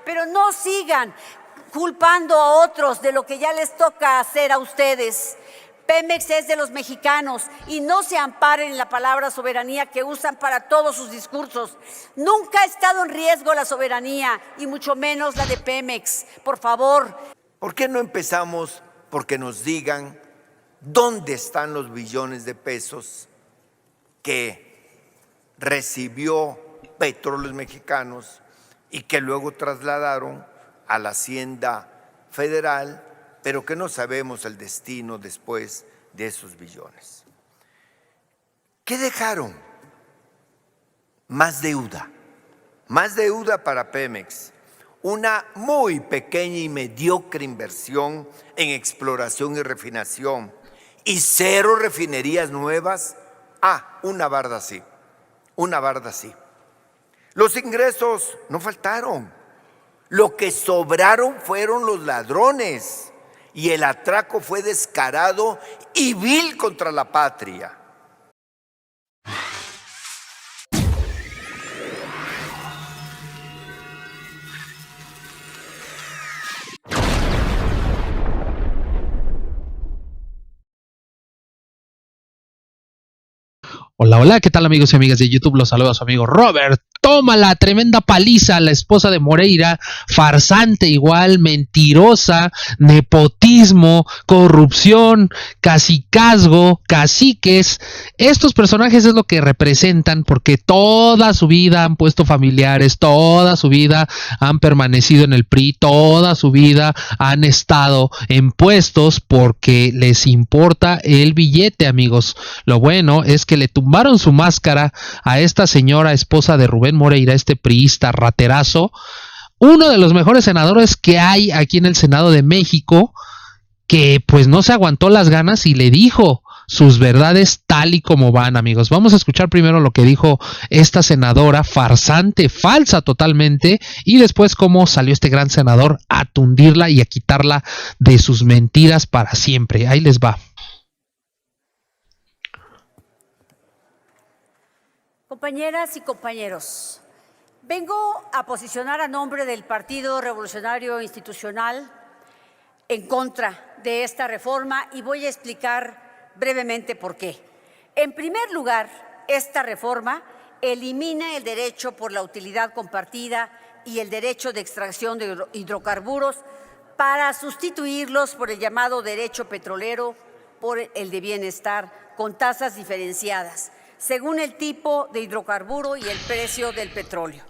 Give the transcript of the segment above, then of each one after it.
pero no sigan culpando a otros de lo que ya les toca hacer a ustedes. Pemex es de los mexicanos y no se amparen en la palabra soberanía que usan para todos sus discursos. Nunca ha estado en riesgo la soberanía y mucho menos la de Pemex. Por favor. ¿Por qué no empezamos porque nos digan dónde están los billones de pesos que recibió Petróleos Mexicanos y que luego trasladaron a la Hacienda Federal, pero que no sabemos el destino después de esos billones? ¿Qué dejaron? Más deuda para Pemex, una muy pequeña y mediocre inversión en exploración y refinación y 0 refinerías nuevas. Una barda sí. Los ingresos no faltaron. Lo que sobraron fueron los ladrones y el atraco fue descarado y vil contra la patria. Hola, ¿qué tal amigos y amigas de YouTube? Los saluda su amigo Robert. Toma la tremenda paliza a la esposa de Moreira, farsante igual, mentirosa, nepotismo, corrupción, cacicazgo, caciques. Estos personajes es lo que representan porque toda su vida han puesto familiares, toda su vida han permanecido en el PRI, toda su vida han estado en puestos porque les importa el billete, amigos. Lo bueno es que le tumbaron su máscara a esta señora esposa de Rubén Moreira, este priista raterazo, uno de los mejores senadores que hay aquí en el Senado de México, que pues no se aguantó las ganas y le dijo sus verdades tal y como van, amigos. Vamos a escuchar primero lo que dijo esta senadora farsante, falsa totalmente, y después cómo salió este gran senador a tundirla y a quitarla de sus mentiras para siempre. Ahí les va. Compañeras y compañeros, vengo a posicionar a nombre del Partido Revolucionario Institucional en contra de esta reforma y voy a explicar brevemente por qué. En primer lugar, esta reforma elimina el derecho por la utilidad compartida y el derecho de extracción de hidrocarburos para sustituirlos por el llamado derecho petrolero por el de bienestar con tasas diferenciadas, según el tipo de hidrocarburo y el precio del petróleo.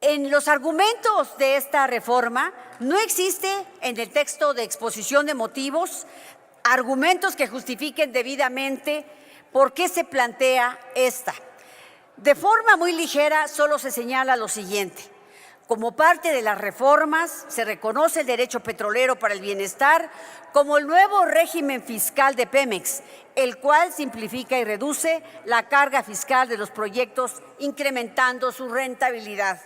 En los argumentos de esta reforma no existe en el texto de exposición de motivos argumentos que justifiquen debidamente por qué se plantea esta. De forma muy ligera solo se señala lo siguiente: como parte de las reformas, se reconoce el derecho petrolero para el bienestar como el nuevo régimen fiscal de Pemex, el cual simplifica y reduce la carga fiscal de los proyectos, incrementando su rentabilidad.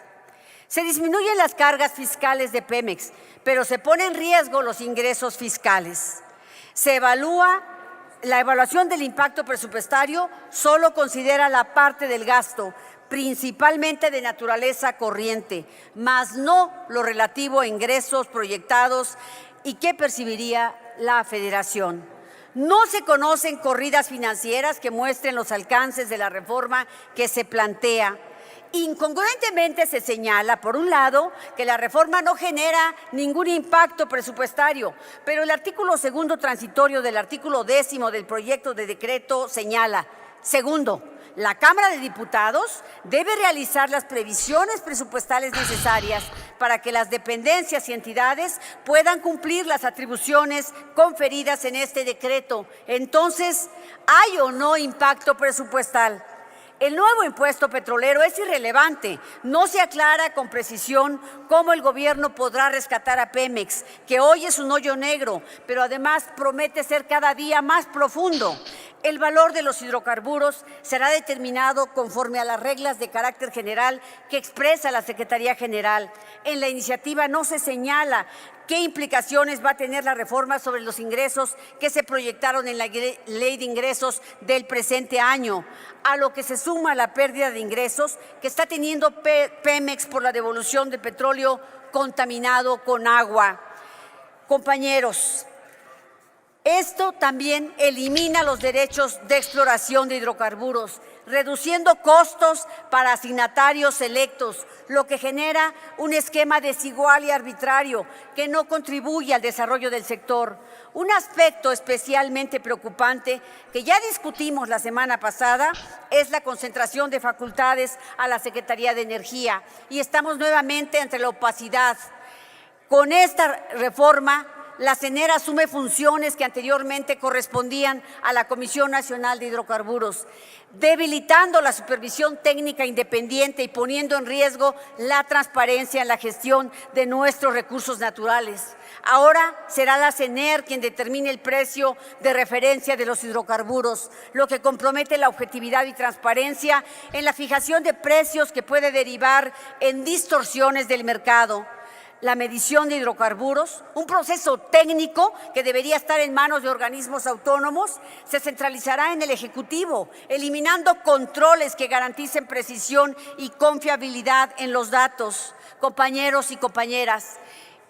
Se disminuyen las cargas fiscales de Pemex, pero se ponen en riesgo los ingresos fiscales. La evaluación del impacto presupuestario solo considera la parte del gasto, principalmente de naturaleza corriente, mas no lo relativo a ingresos proyectados y que percibiría la Federación. No se conocen corridas financieras que muestren los alcances de la reforma que se plantea. Incongruentemente se señala, por un lado, que la reforma no genera ningún impacto presupuestario, pero el artículo segundo transitorio del artículo 10 del proyecto de decreto señala: segundo, la Cámara de Diputados debe realizar las previsiones presupuestales necesarias para que las dependencias y entidades puedan cumplir las atribuciones conferidas en este decreto. Entonces, ¿hay o no impacto presupuestal? El nuevo impuesto petrolero es irrelevante. No se aclara con precisión cómo el gobierno podrá rescatar a Pemex, que hoy es un hoyo negro, pero además promete ser cada día más profundo. El valor de los hidrocarburos será determinado conforme a las reglas de carácter general que expresa la Secretaría General. En la iniciativa no se señala qué implicaciones va a tener la reforma sobre los ingresos que se proyectaron en la Ley de Ingresos del presente año, a lo que se suma la pérdida de ingresos que está teniendo Pemex por la devolución de petróleo contaminado con agua. Compañeros, esto también elimina los derechos de exploración de hidrocarburos, reduciendo costos para asignatarios selectos, lo que genera un esquema desigual y arbitrario que no contribuye al desarrollo del sector. Un aspecto especialmente preocupante que ya discutimos la semana pasada es la concentración de facultades a la Secretaría de Energía y estamos nuevamente ante la opacidad. Con esta reforma, la CENER asume funciones que anteriormente correspondían a la Comisión Nacional de Hidrocarburos, debilitando la supervisión técnica independiente y poniendo en riesgo la transparencia en la gestión de nuestros recursos naturales. Ahora será la CENER quien determine el precio de referencia de los hidrocarburos, lo que compromete la objetividad y transparencia en la fijación de precios que puede derivar en distorsiones del mercado. La medición de hidrocarburos, un proceso técnico que debería estar en manos de organismos autónomos, se centralizará en el Ejecutivo, eliminando controles que garanticen precisión y confiabilidad en los datos. Compañeros y compañeras,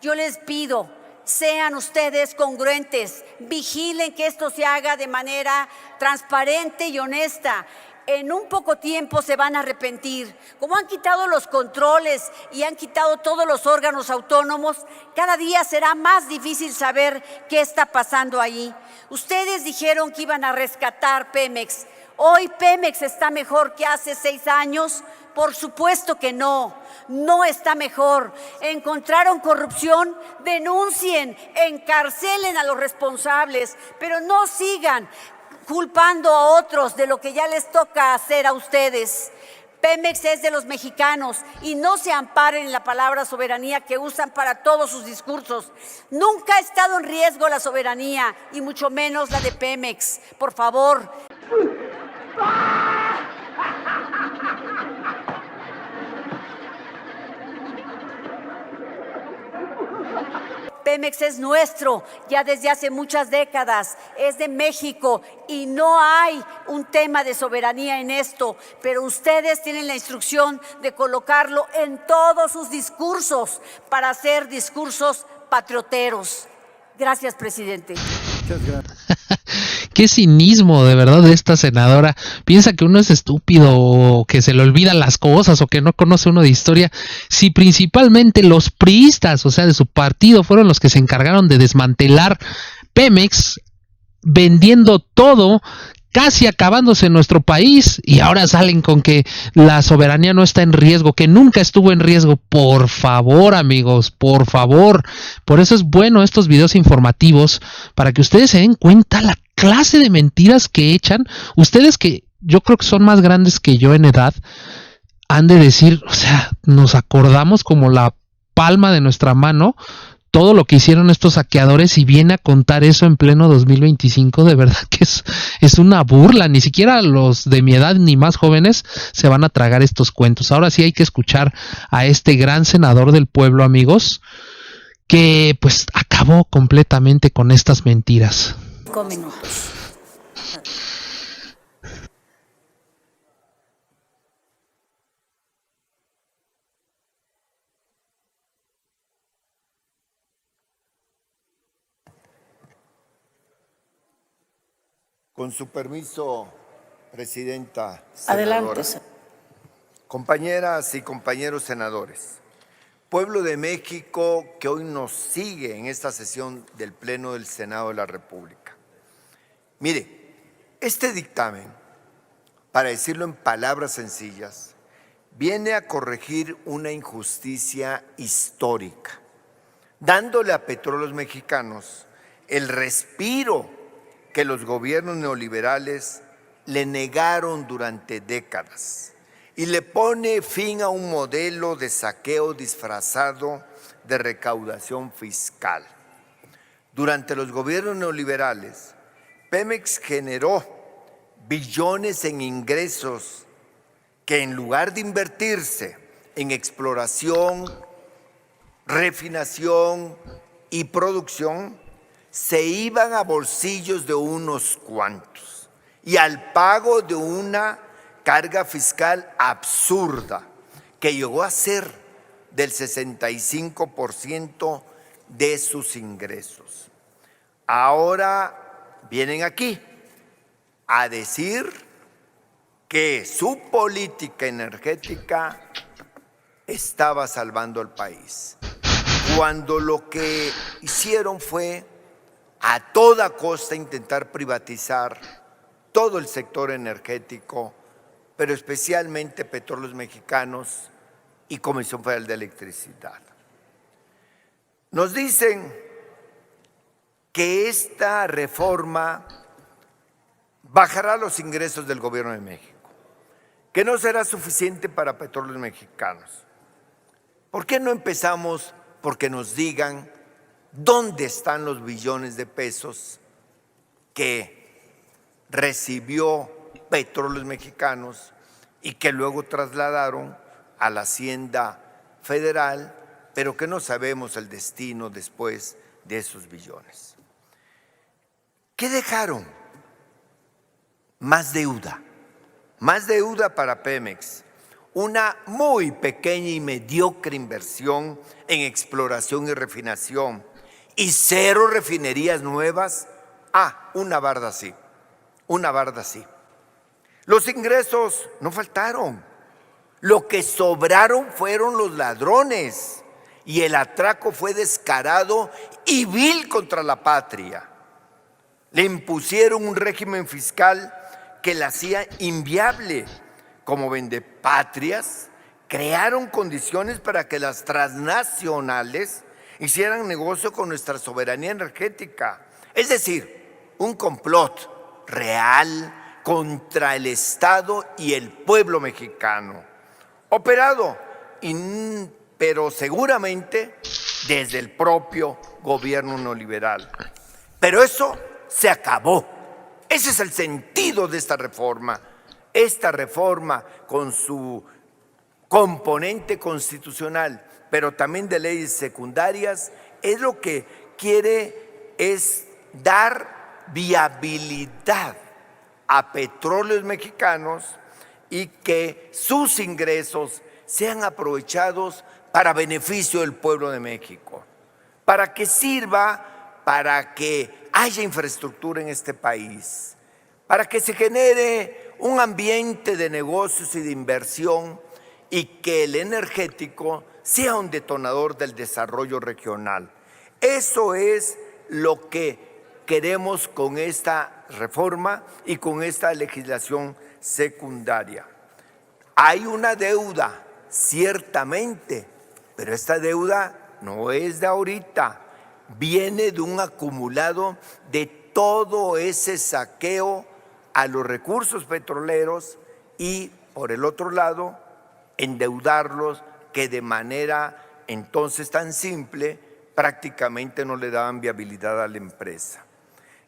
yo les pido, sean ustedes congruentes, vigilen que esto se haga de manera transparente y honesta. En un poco tiempo se van a arrepentir. Como han quitado los controles y han quitado todos los órganos autónomos, cada día será más difícil saber qué está pasando ahí. Ustedes dijeron que iban a rescatar Pemex. ¿Hoy Pemex está mejor que hace 6 años? Por supuesto que no, no está mejor. ¿Encontraron corrupción? Denuncien, encarcelen a los responsables, pero no sigan culpando a otros de lo que ya les toca hacer a ustedes. Pemex es de los mexicanos y no se amparen en la palabra soberanía que usan para todos sus discursos. Nunca ha estado en riesgo la soberanía y mucho menos la de Pemex. Por favor. Pemex es nuestro, ya desde hace muchas décadas, es de México y no hay un tema de soberanía en esto, pero ustedes tienen la instrucción de colocarlo en todos sus discursos para hacer discursos patrioteros. Gracias, presidente. Muchas gracias. Qué cinismo de verdad de esta senadora. Piensa que uno es estúpido o que se le olvidan las cosas o que no conoce uno de historia. Si principalmente los priistas, o sea, de su partido, fueron los que se encargaron de desmantelar Pemex, vendiendo todo, casi acabándose en nuestro país, y ahora salen con que la soberanía no está en riesgo, que nunca estuvo en riesgo. Por favor, amigos, por favor. Por eso es bueno estos videos informativos, para que ustedes se den cuenta la clase de mentiras que echan. Ustedes, que yo creo que son más grandes que yo en edad, han de decir, o sea, nos acordamos como la palma de nuestra mano todo lo que hicieron estos saqueadores, y viene a contar eso en pleno 2025. De verdad que es una burla. Ni siquiera los de mi edad ni más jóvenes se van a tragar estos cuentos. Ahora sí hay que escuchar a este gran senador del pueblo, amigos, que pues acabó completamente con estas mentiras. 5 minutos. Con su permiso, presidenta. Adelante. Compañeras y compañeros senadores, pueblo de México que hoy nos sigue en esta sesión del Pleno del Senado de la República. Mire, este dictamen, para decirlo en palabras sencillas, viene a corregir una injusticia histórica, dándole a Petróleos Mexicanos el respiro que los gobiernos neoliberales le negaron durante décadas, y le pone fin a un modelo de saqueo disfrazado de recaudación fiscal. Durante los gobiernos neoliberales, Pemex generó billones en ingresos que en lugar de invertirse en exploración, refinación y producción, se iban a bolsillos de unos cuantos y al pago de una carga fiscal absurda que llegó a ser del 65% de sus ingresos. Ahora vienen aquí a decir que su política energética estaba salvando al país, cuando lo que hicieron fue a toda costa intentar privatizar todo el sector energético, pero especialmente Petróleos Mexicanos y Comisión Federal de Electricidad. Nos dicen que esta reforma bajará los ingresos del gobierno de México, que no será suficiente para Petróleos Mexicanos. ¿Por qué no empezamos porque nos digan dónde están los billones de pesos que recibió Petróleos Mexicanos y que luego trasladaron a la Hacienda Federal, pero que no sabemos el destino después de esos billones? ¿Qué dejaron? Más deuda para Pemex, una muy pequeña y mediocre inversión en exploración y refinación y 0 refinerías nuevas. Una barda sí. Los ingresos no faltaron, lo que sobraron fueron los ladrones y el atraco fue descarado y vil contra la patria. Le impusieron un régimen fiscal que la hacía inviable. Como vendepatrias, crearon condiciones para que las transnacionales hicieran negocio con nuestra soberanía energética. Es decir, un complot real contra el Estado y el pueblo mexicano, operado, pero seguramente desde el propio gobierno neoliberal. Pero eso se acabó. Ese es el sentido de esta reforma. Esta reforma, con su componente constitucional, pero también de leyes secundarias, es lo que quiere es dar viabilidad a Petróleos Mexicanos y que sus ingresos sean aprovechados para beneficio del pueblo de México, para que sirva para que haya infraestructura en este país, para que se genere un ambiente de negocios y de inversión y que el energético sea un detonador del desarrollo regional. Eso es lo que queremos con esta reforma y con esta legislación secundaria. Hay una deuda, ciertamente, pero esta deuda no es de ahorita, viene de un acumulado de todo ese saqueo a los recursos petroleros y, por el otro lado, endeudarlos que de manera entonces tan simple prácticamente no le daban viabilidad a la empresa.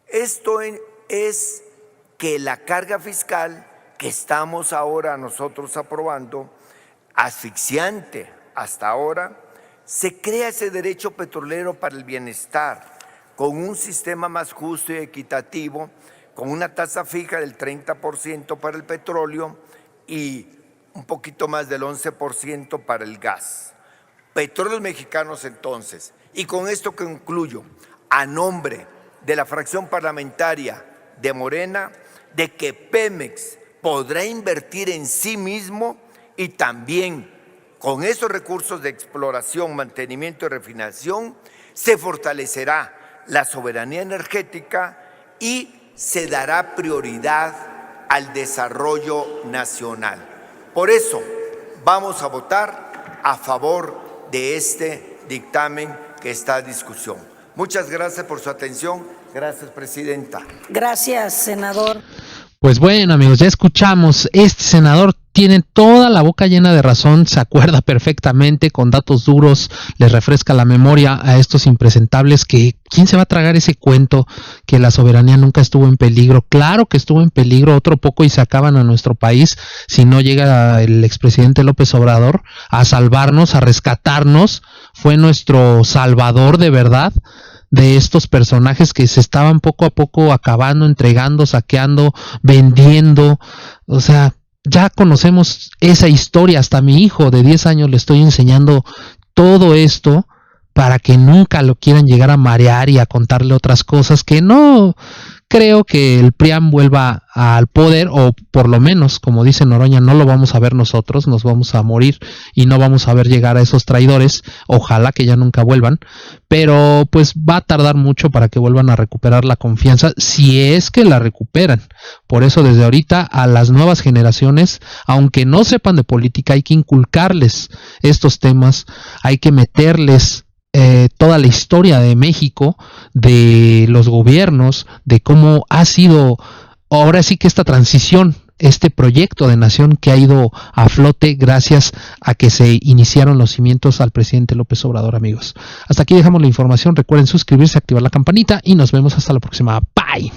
Esto es que la carga fiscal que estamos ahora nosotros aprobando, asfixiante hasta ahora, se crea ese derecho petrolero para el bienestar, con un sistema más justo y equitativo, con una tasa fija del 30% para el petróleo y un poquito más del 11% para el gas. Petróleos Mexicanos entonces, y con esto concluyo, a nombre de la fracción parlamentaria de Morena, de que Pemex podrá invertir en sí mismo y también con esos recursos de exploración, mantenimiento y refinación, se fortalecerá la soberanía energética y se dará prioridad al desarrollo nacional. Por eso vamos a votar a favor de este dictamen que está a discusión. Muchas gracias por su atención. Gracias, presidenta. Gracias, senador. Pues bueno, amigos, ya escuchamos, este senador tiene toda la boca llena de razón, se acuerda perfectamente, con datos duros, les refresca la memoria a estos impresentables que ¿quién se va a tragar ese cuento que la soberanía nunca estuvo en peligro? Claro que estuvo en peligro, otro poco y se acaban a nuestro país si no llega el expresidente López Obrador a salvarnos, a rescatarnos. Fue nuestro salvador de verdad de estos personajes que se estaban poco a poco acabando, entregando, saqueando, vendiendo. O sea, ya conocemos esa historia. Hasta a mi hijo de 10 años le estoy enseñando todo esto para que nunca lo quieran llegar a marear y a contarle otras cosas que no creo que el PRIAN vuelva al poder, o por lo menos, como dice Noroña, no lo vamos a ver nosotros, nos vamos a morir y no vamos a ver llegar a esos traidores. Ojalá que ya nunca vuelvan, pero pues va a tardar mucho para que vuelvan a recuperar la confianza, si es que la recuperan. Por eso desde ahorita a las nuevas generaciones, aunque no sepan de política, hay que inculcarles estos temas, hay que meterles toda la historia de México, de los gobiernos, de cómo ha sido ahora sí que esta transición, este proyecto de nación que ha ido a flote gracias a que se iniciaron los cimientos al presidente López Obrador, amigos. Hasta aquí dejamos la información. Recuerden suscribirse, activar la campanita y nos vemos hasta la próxima. Bye.